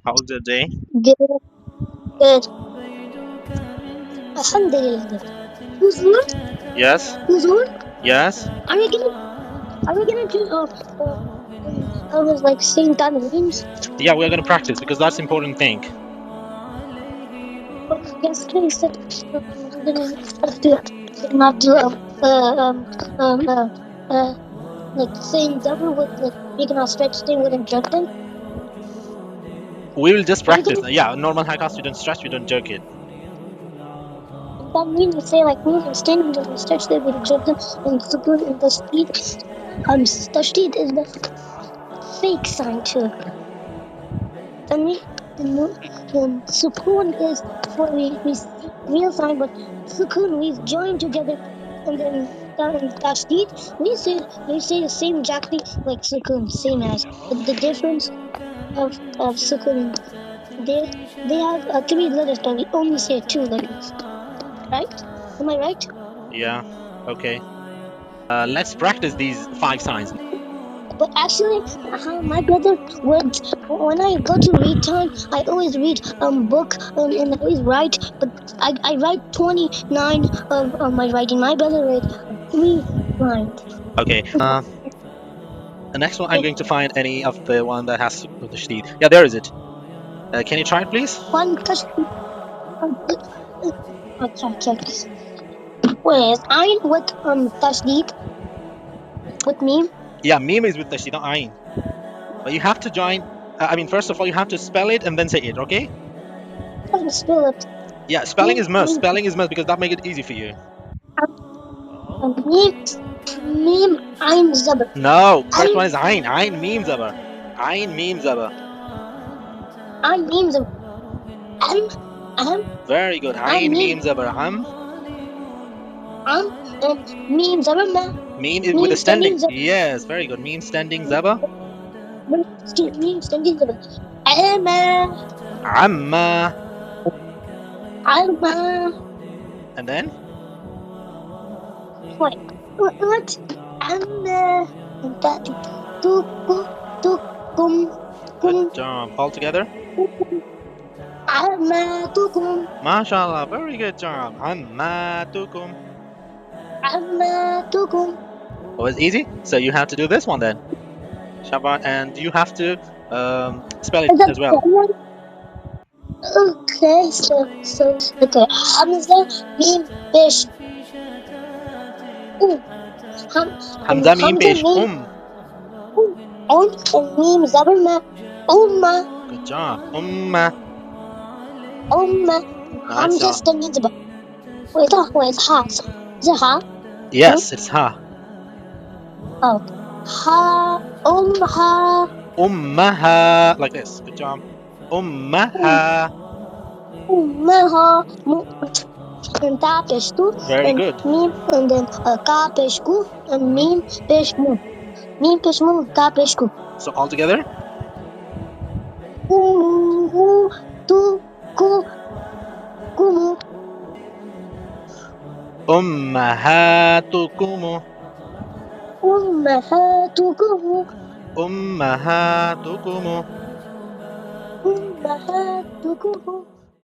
How was your day? Good, good. Alhamdulillah. Good. Who's Lord? Yes. Who's Lord? Yes. Are we gonna do I was like saying that names? Yeah, we're gonna practice because that's the important thing. Yesterday you said we're gonna do not do uh like saying double with like making our stretch thing with injecting. We will just Are we practice. gonna Yeah, normal high cast. We don't stretch. We don't jerk it. that mean we say like moving standing with stretch there with injecting and support in the speed the speed is the fake sign too. The me sukoon is for we see real sign, but sukoon we join together, and then tashdid we say the same exactly like sukoon, same as, but the difference of sukoon they they have three letters, but we only say two letters, right? Am I right? Yeah. Okay. Let's practice these five signs. But actually, my brother would when I go to read time, I always read book and I always write. But I write 29 of my writing. My brother read 3 lines. Okay. The next one, I'm going to find any of the one that has the shdid. Yeah, there is it. Can you try it, please? One touch. Okay, check this. Whereas I with tashdid with me. Yeah, meme is with the shdid, not ayn. But you have to join. I mean, first of all, you have to spell it and then say it. Okay? How to spell it? Yeah, spelling Meme, is must. meme, Spelling is must because that make it easy for you. meme, meme. I'm zabr. No, first I'm one is ayn. Ayn meme zabar. Ayn meme zabar. I'm meme zabr. I'm I'm Very good. I'm Ayn meme. meme zabar. I'm and meme zabr ma. Meme is with a Meme standing. standing zabr. Yes, very good. Meme standing zaba. Meme standing zabr. Alma. Amma. Alma. And then Wait. What? Alma. And that. Tuku. Tukum. good Kum. job. All together. Alma. Tukum. MashaAllah. Very good job. Amma tukum. Alma. Tukum. Oh, it's easy. So you have to do this one then. Shaban, and you have to spell it Is that as well. the one? Okay, so okay. Hamza, meme, fish. Ooh, Hamza meme Hamza, pesh. meme, on, and meme, zaberma, umma, Good job. Umma. umma, Hamza, MashaAllah. standing the wait, ha, the ha, hmm? Yes, it's ha. Oh, ha, ha, Ummaha. Like this. Good job. Ummaha. umma, ha, and ta, pesh, tu, Very and good. meme, and then ka, pesh, ku, and Mhm. meme, pesh, mu, ka, pesh, ku. So all together. Kumu, tu, ku, kumu, Ummahatukumu. ummahatukumu, Ummahatukumu. ummahatukumu.